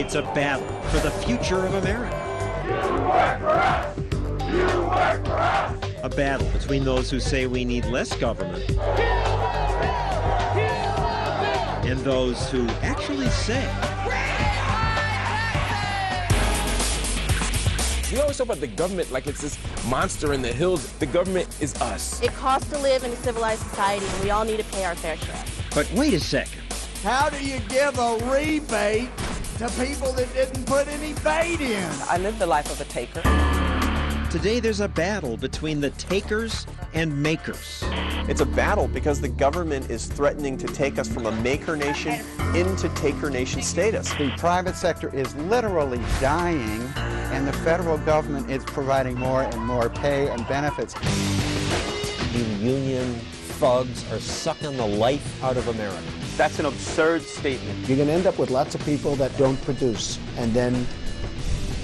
It's a battle for the future of America. You work for us! You work for us! A battle between those who say we need less government and those who actually say we always talk about the government like it's this monster in the hills. The government is us. It costs to live in a civilized society, and we all need to pay our fair share. But wait a second. How do you give a rebate to people that didn't put any bait in? I live the life of a taker. Today there's a battle between the takers and makers. It's a battle because the government is threatening to take us from a maker nation into taker nation status. The private sector is literally dying, and the federal government is providing more and more pay and benefits. You union thugs are sucking the life out of America. That's an absurd statement. You're going to end up with lots of people that don't produce, and then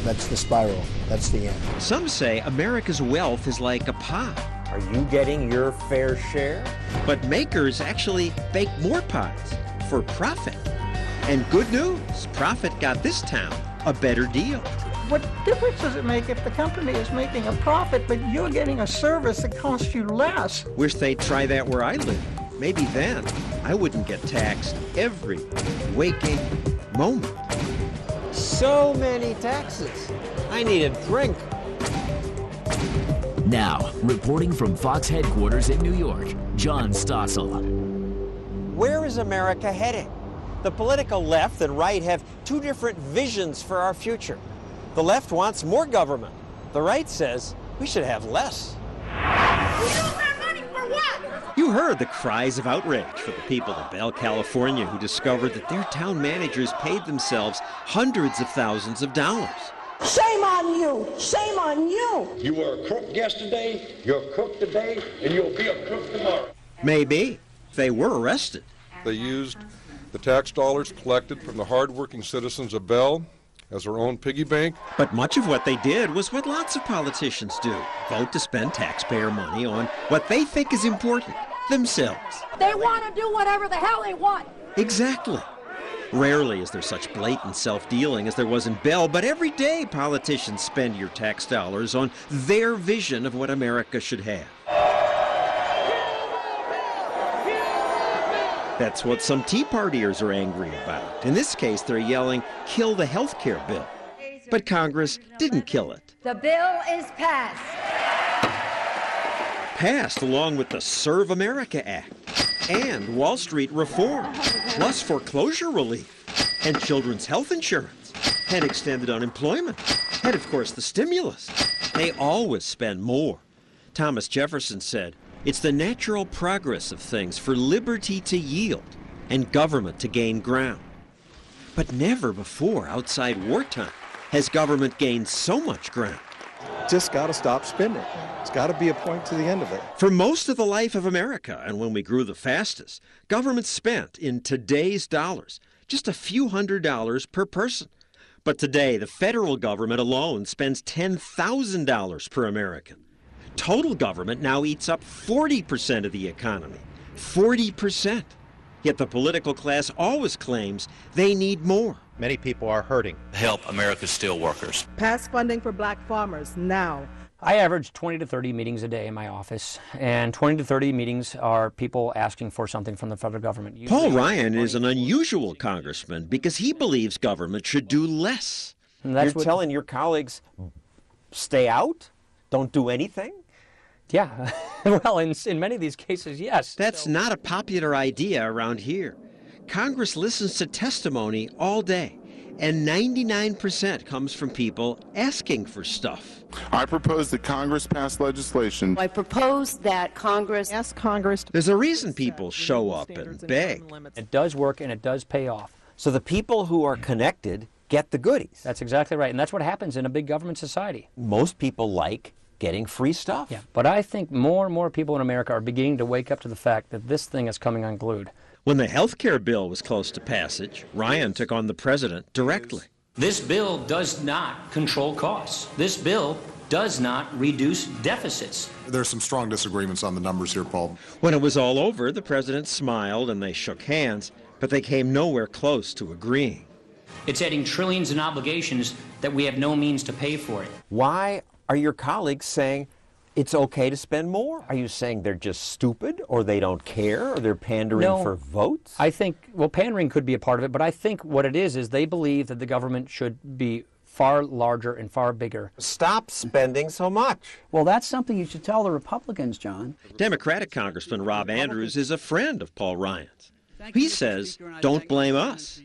that's the spiral. That's the end. Some say America's wealth is like a pie. Are you getting your fair share? But makers actually bake more pies for profit. And good news, profit got this town a better deal. What difference does it make if the company is making a profit, but you're getting a service that costs you less? Wish they'd try that where I live. Maybe then I wouldn't get taxed every waking moment. So many taxes. I need a drink. Now, reporting from Fox headquarters in New York, John Stossel. Where is America heading? The political left and right have two different visions for our future. The left wants more government. The right says we should have less. We use our money for what? You heard the cries of outrage for the people of Bell, California, who discovered that their town managers paid themselves hundreds of thousands of dollars. Shame on you! Shame on you! You were a crook yesterday, you're a crook today, and you'll be a crook tomorrow. Maybe. They were arrested. They used the tax dollars collected from the hard-working citizens of Bell as their own piggy bank. But much of what they did was what lots of politicians do. Vote to spend taxpayer money on what they think is important, themselves. They want to do whatever the hell they want. Exactly. Rarely is there such blatant self-dealing as there was in Bell, but every day politicians spend your tax dollars on their vision of what America should have. That's what some Tea Partiers are angry about. In this case, they're yelling, "Kill the health care bill." But Congress didn't kill it. The bill is passed. Passed along with the Serve America Act and Wall Street reform, plus foreclosure relief and children's health insurance and extended unemployment and, of course, the stimulus. They always spend more. Thomas Jefferson said, "It's the natural progress of things for liberty to yield and government to gain ground." But never before outside wartime has government gained so much ground. Just got to stop spending. It's got to be a point to the end of it. For most of the life of America, and when we grew the fastest, government spent in today's dollars just a few $100s per person. But today, the federal government alone spends $10,000 per American. Total government now eats up 40% of the economy. 40%. Yet the political class always claims they need more. Many people are hurting. Help America's steelworkers. Pass funding for black farmers now. I average 20 to 30 meetings a day in my office, and 20 to 30 meetings are people asking for something from the federal government. Usually, Paul Ryan is an unusual congressman because he believes government should do less. You're telling your colleagues, stay out? Don't do anything? Yeah. Well, in many of these cases, yes. That's not a popular idea around here. Congress listens to testimony all day, and 99% comes from people asking for stuff. I propose that Congress pass legislation. I propose that Congress ask Congress. There's a reason people show up and beg. It does work, and it does pay off. So the people who are connected get the goodies. That's exactly right, and that's what happens in a big government society. Most people like getting free stuff. Yeah, but I think more and more people in America are beginning to wake up to the fact that this thing is coming unglued. When the health care bill was close to passage, Ryan took on the president directly. This bill does not control costs. This bill does not reduce deficits. There's some strong disagreements on the numbers here, Paul. When it was all over, the president smiled and they shook hands, but they came nowhere close to agreeing. It's adding trillions in obligations that we have no means to pay for it. Why are your colleagues saying it's okay to spend more? Are you saying they're just stupid, or they don't care, or they're pandering for votes? I think, well, pandering could be a part of it, but I think what it is they believe that the government should be far larger and far bigger. Stop spending so much. Well, that's something you should tell the Republicans, John. Democratic Congressman Rob Andrews is a friend of Paul Ryan's. He says, don't blame us.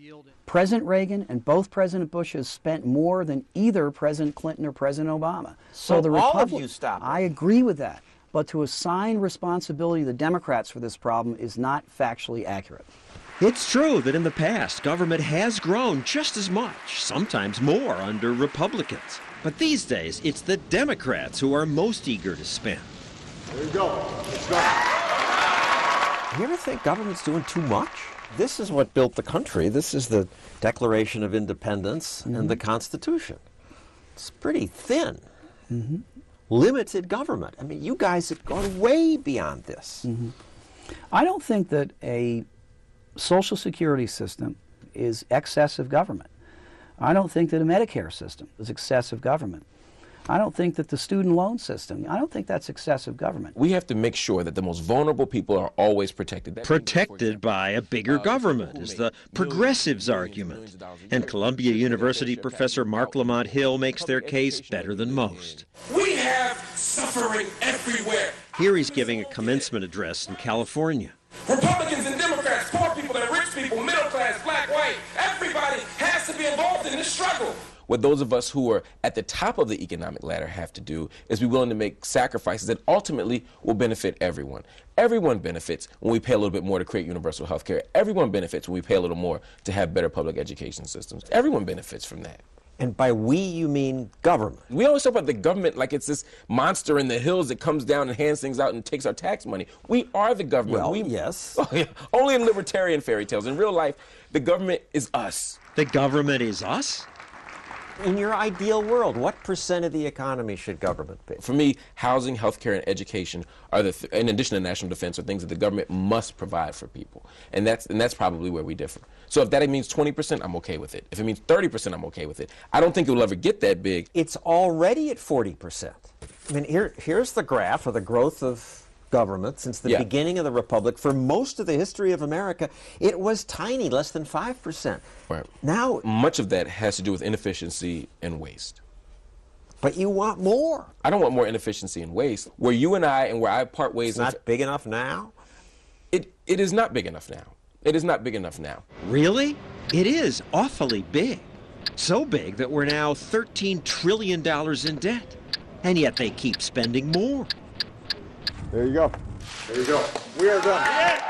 President Reagan and both President Bushes spent more than either President Clinton or President Obama. So the all of you stop it. I agree with that. But to assign responsibility to the Democrats for this problem is not factually accurate. It's true that in the past, government has grown just as much, sometimes more, under Republicans. But these days, it's the Democrats who are most eager to spend. There you go. Let's go. You ever think government's doing too much? This is what built the country. This is the Declaration of Independence and the Constitution. It's pretty thin. Limited government. I mean, you guys have gone way beyond this. I don't think that a Social Security system is excessive government. I don't think that a Medicare system is excessive government. I don't think that the student loan system, I don't think that's excessive government. We have to make sure that the most vulnerable people are always protected. Protected by a bigger government is the progressives' argument. And Columbia University professor Mark Lamont Hill makes their case better than most. We have suffering everywhere. Here he's giving a commencement address in California. Republicans and Democrats, poor people and rich people, middle class, black, white, everybody has to be involved in this struggle. What those of us who are at the top of the economic ladder have to do is be willing to make sacrifices that ultimately will benefit everyone. Everyone benefits when we pay a little bit more to create universal health care. Everyone benefits when we pay a little more to have better public education systems. Everyone benefits from that. And by we, you mean government. We always talk about the government like it's this monster in the hills that comes down and hands things out and takes our tax money. We are the government. Well, yes. Oh, yeah. Only in libertarian fairy tales. In real life, the government is us. The government is us? In your ideal world, what percent of the economy should government be? For me, housing, healthcare, and education are in addition to national defense, are things that the government must provide for people, and that's probably where we differ. So if that means 20%, I'm okay with it. If it means 30%, I'm okay with it. I don't think it will ever get that big. It's already at 40%. I mean, here's the graph of the growth of government since the beginning of the Republic. For most of the history of America, it was tiny, less than 5%. Right. Now, much of that has to do with inefficiency and waste. But you want more. I don't want more inefficiency and waste. Where you and I part ways. It's not big enough now? It is not big enough now. It is not big enough now. Really? It is awfully big. So big that we're now $13 trillion in debt. And yet they keep spending more. There you go. There you go. We are done.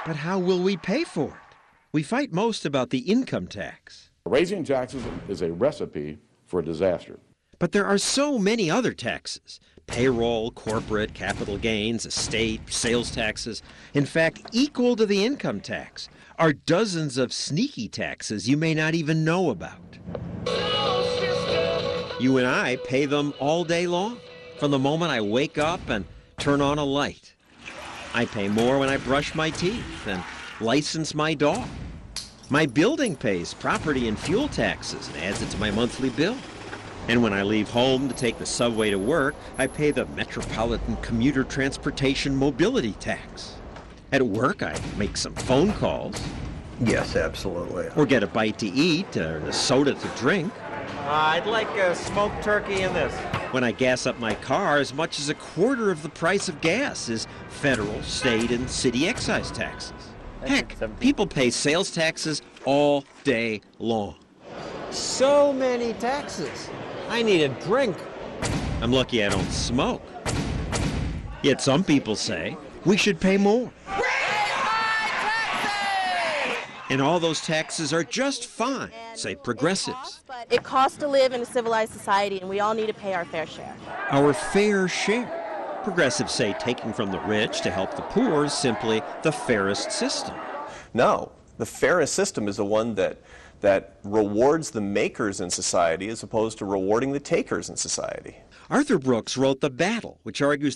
But how will we pay for it? We fight most about the income tax. Raising taxes is a recipe for disaster. But there are so many other taxes. Payroll, corporate, capital gains, estate, sales taxes. In fact, equal to the income tax are dozens of sneaky taxes you may not even know about. You and I pay them all day long. From the moment I wake up and turn on a light. I pay more when I brush my teeth and license my dog. My building pays property and fuel taxes and adds it to my monthly bill. And when I leave home to take the subway to work, I pay the Metropolitan Commuter Transportation Mobility Tax. At work, I make some phone calls. Yes, absolutely. Or get a bite to eat or a soda to drink. I'd like a smoked turkey in this. When I gas up my car, as much as a quarter of the price of gas is federal, state, and city excise taxes. Heck, people pay sales taxes all day long. So many taxes. I need a drink. I'm lucky I don't smoke. Yet some people say we should pay more. And all those taxes are just fine, say progressives. But it costs to live in a civilized society, and we all need to pay our fair share. Our fair share. Progressives say taking from the rich to help the poor is simply the fairest system. No, the fairest system is the one that rewards the makers in society as opposed to rewarding the takers in society. Arthur Brooks wrote The Battle, which argues